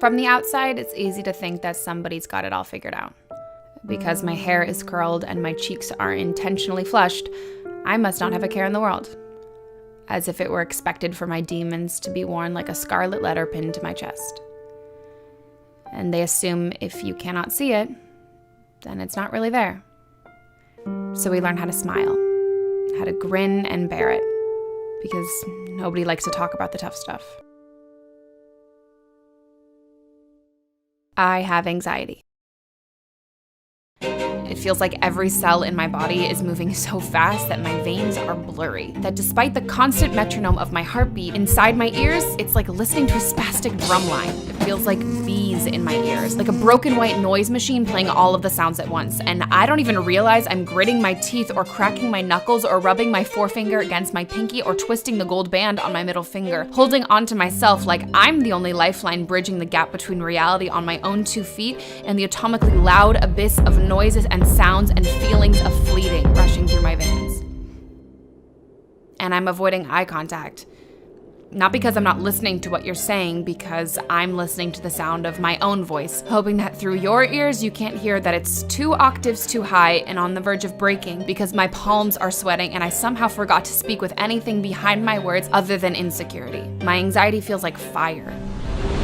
From the outside, it's easy to think that somebody's got it all figured out. Because my hair is curled and my cheeks are intentionally flushed, I must not have a care in the world. As if it were expected for my demons to be worn like a scarlet letter pinned to my chest. And they assume if you cannot see it, then it's not really there. So we learn how to smile, how to grin and bear it, because nobody likes to talk about the tough stuff. I have anxiety. It feels like every cell in my body is moving so fast that my veins are blurry. That despite the constant metronome of my heartbeat inside my ears, it's like listening to a spastic drumline. It feels like bees in my ears, like a broken white noise machine playing all of the sounds at once. And I don't even realize I'm gritting my teeth or cracking my knuckles or rubbing my forefinger against my pinky or twisting the gold band on my middle finger, holding onto myself like I'm the only lifeline bridging the gap between reality on my own 2 feet and the atomically loud abyss of noises and sounds and feelings of fleeting rushing through my veins. And I'm avoiding eye contact. Not because I'm not listening to what you're saying, because I'm listening to the sound of my own voice, hoping that through your ears you can't hear that it's 2 octaves too high and on the verge of breaking because my palms are sweating and I somehow forgot to speak with anything behind my words other than insecurity. My anxiety feels like fire.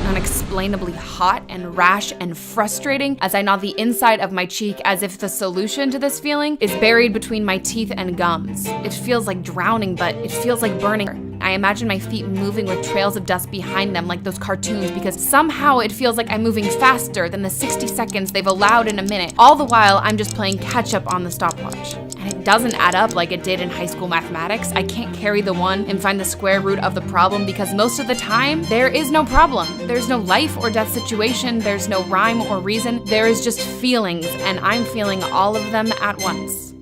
Unexplainably hot and rash and frustrating as I gnaw the inside of my cheek as if the solution to this feeling is buried between my teeth and gums. It feels like drowning, but it feels like burning. I imagine my feet moving with trails of dust behind them like those cartoons because somehow it feels like I'm moving faster than the 60 seconds they've allowed in a minute. All the while, I'm just playing catch up on the stopwatch. And it doesn't add up like it did in high school mathematics. I can't carry the 1 and find the square root of the problem because most of the time, there is no problem. There's no life or death situation. There's no rhyme or reason. There is just feelings, and I'm feeling all of them at once.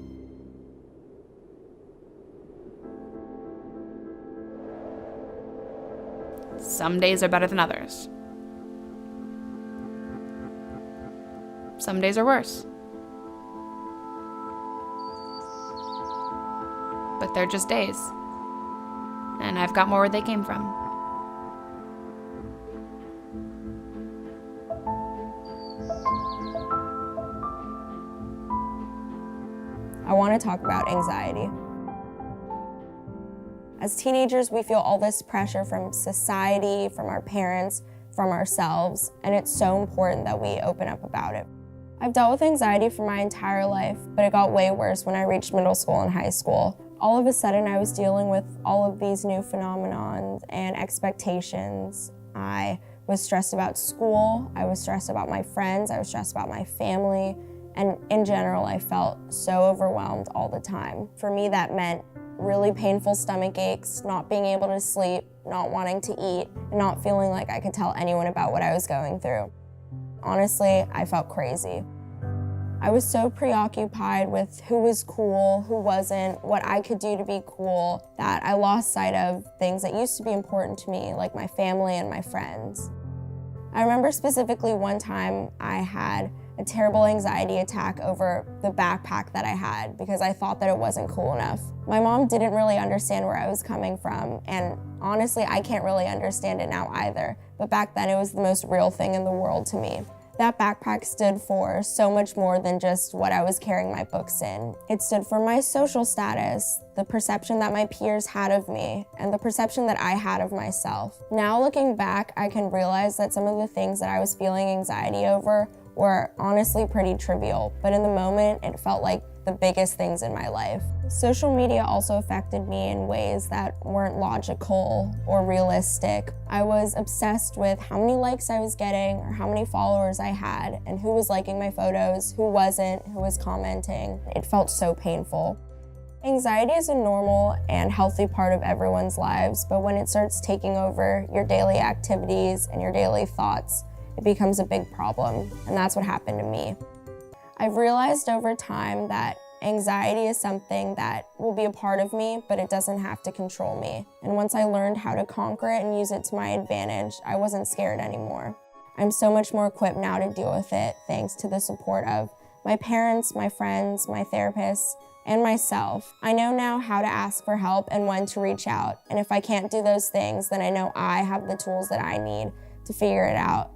Some days are better than others. Some days are worse. But they're just days. And I've got more where they came from. I want to talk about anxiety. As teenagers, we feel all this pressure from society, from our parents, from ourselves, and it's so important that we open up about it. I've dealt with anxiety for my entire life, but it got way worse when I reached middle school and high school. All of a sudden, I was dealing with all of these new phenomenons and expectations. I was stressed about school, I was stressed about my friends, I was stressed about my family, and in general, I felt so overwhelmed all the time. For me, that meant really painful stomach aches, not being able to sleep, not wanting to eat, and not feeling like I could tell anyone about what I was going through. Honestly, I felt crazy. I was so preoccupied with who was cool, who wasn't, what I could do to be cool, that I lost sight of things that used to be important to me, like my family and my friends. I remember specifically one time I had a terrible anxiety attack over the backpack that I had because I thought that it wasn't cool enough. My mom didn't really understand where I was coming from, and honestly, I can't really understand it now either. But back then, it was the most real thing in the world to me. That backpack stood for so much more than just what I was carrying my books in. It stood for my social status, the perception that my peers had of me, and the perception that I had of myself. Now looking back, I can realize that some of the things that I was feeling anxiety over were honestly pretty trivial, but in the moment, it felt like the biggest things in my life. Social media also affected me in ways that weren't logical or realistic. I was obsessed with how many likes I was getting or how many followers I had and who was liking my photos, who wasn't, who was commenting. It felt so painful. Anxiety is a normal and healthy part of everyone's lives, but when it starts taking over your daily activities and your daily thoughts, it becomes a big problem, and that's what happened to me. I've realized over time that anxiety is something that will be a part of me, but it doesn't have to control me. And once I learned how to conquer it and use it to my advantage, I wasn't scared anymore. I'm so much more equipped now to deal with it, thanks to the support of my parents, my friends, my therapists, and myself. I know now how to ask for help and when to reach out. And if I can't do those things, then I know I have the tools that I need to figure it out.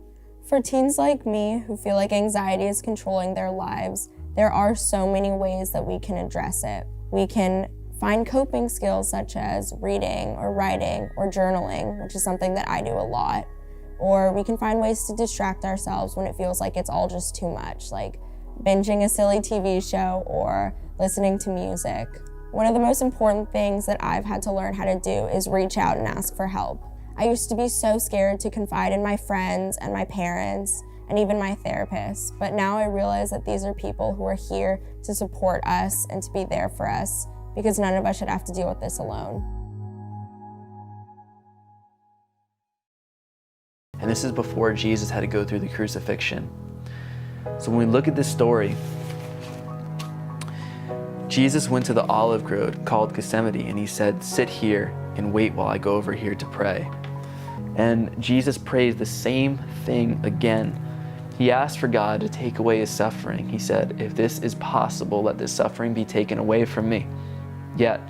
For teens like me who feel like anxiety is controlling their lives, there are so many ways that we can address it. We can find coping skills such as reading or writing or journaling, which is something that I do a lot. Or we can find ways to distract ourselves when it feels like it's all just too much, like binging a silly TV show or listening to music. One of the most important things that I've had to learn how to do is reach out and ask for help. I used to be so scared to confide in my friends and my parents and even my therapist, but now I realize that these are people who are here to support us and to be there for us, because none of us should have to deal with this alone. And this is before Jesus had to go through the crucifixion. So when we look at this story, Jesus went to the olive grove called Gethsemane, and he said, "Sit here and wait while I go over here to pray." And Jesus prays the same thing again. He asked for God to take away his suffering. He said, "If this is possible, let this suffering be taken away from me. Yet,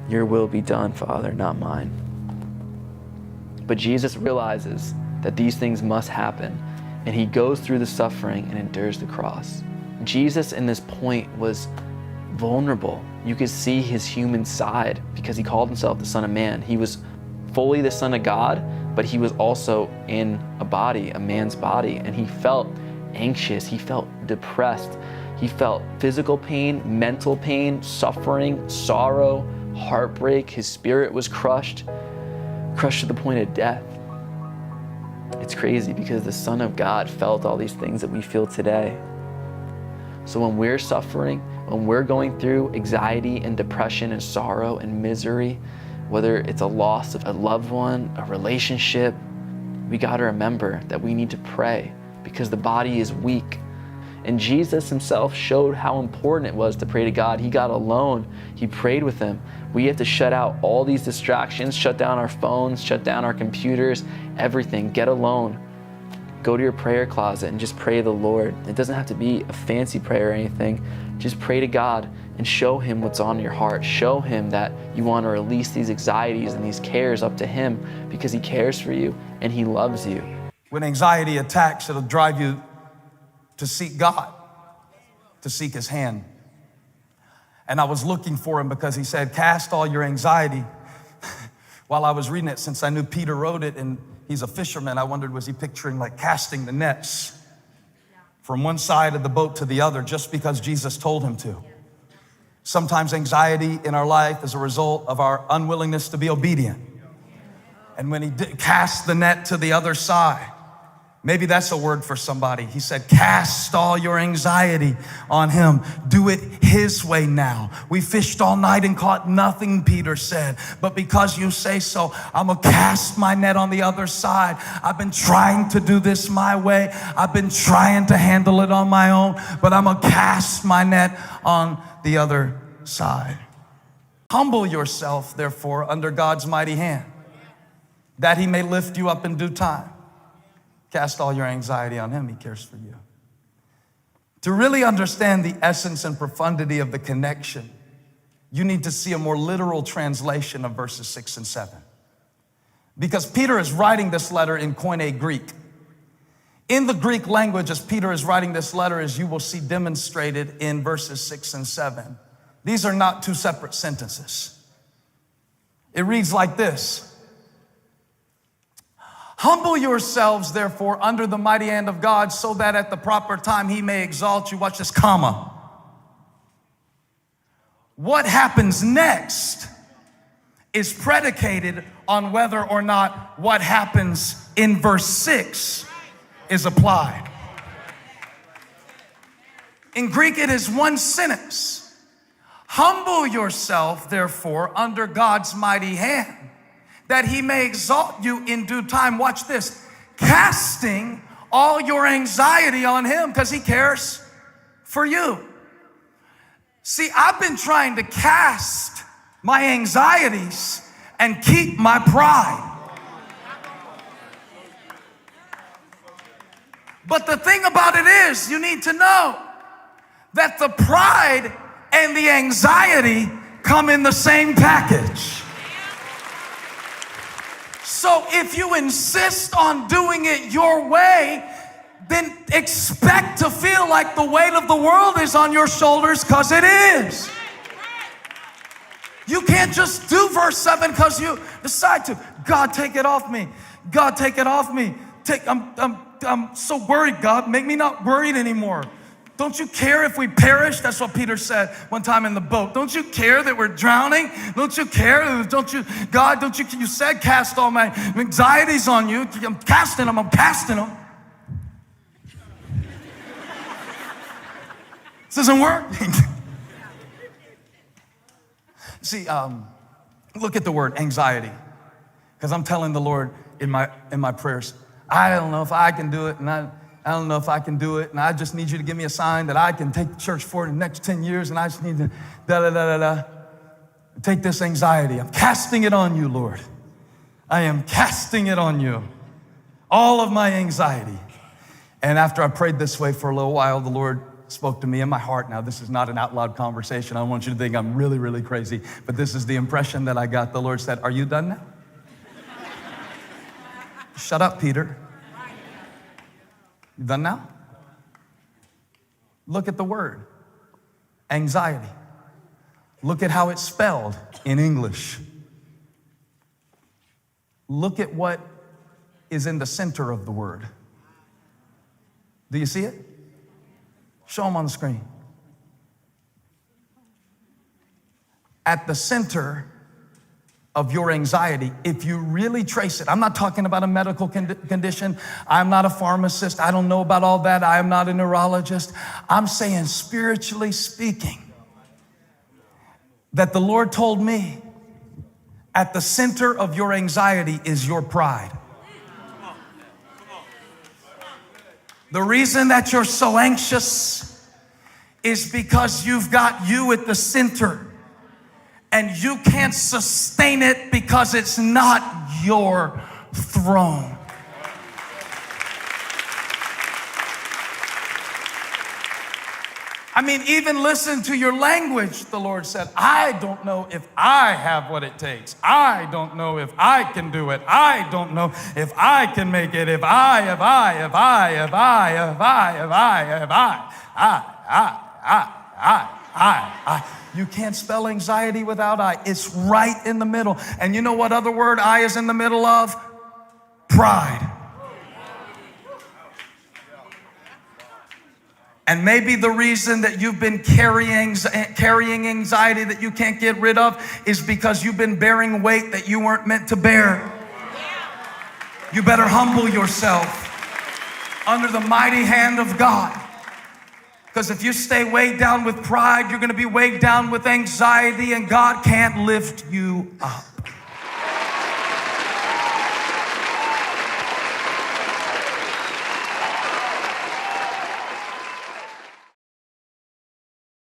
your will be done, Father, not mine." But Jesus realizes that these things must happen, and he goes through the suffering and endures the cross. Jesus in this point was vulnerable. You could see his human side because he called himself the Son of Man. He was fully the Son of God, but he was also in a body, a man's body, and he felt anxious, he felt depressed, he felt physical pain, mental pain, suffering, sorrow, heartbreak. His spirit was crushed to the point of death. It's crazy because the Son of God felt all these things that we feel today. So when we're suffering, when we're going through anxiety and depression and sorrow and misery, whether it's a loss of a loved one, a relationship, we got to remember that we need to pray because the body is weak. And Jesus himself showed how important it was to pray to God. He got alone. He prayed with him. We have to shut out all these distractions, shut down our phones, shut down our computers, everything. Get alone. Go to your prayer closet and just pray to the Lord. It doesn't have to be a fancy prayer or anything. Just pray to God and show him what's on your heart. Show him that you want to release these anxieties and these cares up to him because he cares for you and he loves you. When anxiety attacks, it'll drive you to seek God, to seek his hand. And I was looking for him because he said, "Cast all your anxiety." While I was reading it, since I knew Peter wrote it and he's a fisherman, I wondered, was he picturing like casting the nets from one side of the boat to the other just because Jesus told him to? Sometimes anxiety in our life is a result of our unwillingness to be obedient. And when he cast the net to the other side, maybe that's a word for somebody. He said, "Cast all your anxiety on him. Do it his way now. We fished all night and caught nothing," Peter said. "But because you say so, I'm going to cast my net on the other side. I've been trying to do this my way. I've been trying to handle it on my own, but I'm going to cast my net on the other side." Humble yourself, therefore, under God's mighty hand, that he may lift you up in due time. Cast all your anxiety on him. He cares for you. To really understand the essence and profundity of the connection, you need to see a more literal translation of verses 6 and 7. Because Peter is writing this letter in Koine Greek. In the Greek language, as Peter is writing this letter, as you will see demonstrated in verses 6 and 7, these are not two separate sentences. It reads like this: "Humble yourselves, therefore, under the mighty hand of God, so that at the proper time he may exalt you." Watch this, comma. What happens next is predicated on whether or not what happens in verse 6 is applied. In Greek, it is one sentence. Humble yourself, therefore, under God's mighty hand, that he may exalt you in due time. Watch this. Casting all your anxiety on him because he cares for you. See, I've been trying to cast my anxieties and keep my pride. But the thing about it is, you need to know that the pride and the anxiety come in the same package. So if you insist on doing it your way, then expect to feel like the weight of the world is on your shoulders, because it is. You can't just do verse 7 because you decide to. God, take it off me. God, take it off me. I'm so worried, God. Make me not worried anymore. Don't you care if we perish? That's what Peter said one time in the boat. Don't you care that we're drowning? Don't you care? God, you said cast all my anxieties on you. I'm casting them. This isn't working. See, look at the word anxiety, because I'm telling the Lord in my prayers, I don't know if I can do it, and I don't know if I can do it, and I just need you to give me a sign that I can take the church forward in the next 10 years, and I just need to take this anxiety. I'm casting it on you, Lord. I am casting it on you. All of my anxiety. And after I prayed this way for a little while, the Lord spoke to me in my heart. Now, this is not an out loud conversation. I don't want you to think I'm really, really crazy, but this is the impression that I got. The Lord said, are you done now? Shut up, Peter. You done now? Look at the word, anxiety. Look at how it's spelled in English. Look at what is in the center of the word. Do you see it? Show them on the screen. At the center of your anxiety, if you really trace it, I'm not talking about a medical condition. I'm not a pharmacist. I don't know about all that. I am not a neurologist. I'm saying, spiritually speaking, that the Lord told me at the center of your anxiety is your pride. The reason that you're so anxious is because you've got you at the center, and you can't sustain it because it's not your throne. I mean, even listen to your language, the Lord said. I don't know if I have what it takes. I don't know if I can do it. I don't know if I can make it. You can't spell anxiety without I. It's right in the middle. And you know what other word I is in the middle of? Pride. And maybe the reason that you've been carrying anxiety that you can't get rid of is because you've been bearing weight that you weren't meant to bear. You better humble yourself under the mighty hand of God. Because if you stay weighed down with pride, you're going to be weighed down with anxiety, and God can't lift you up.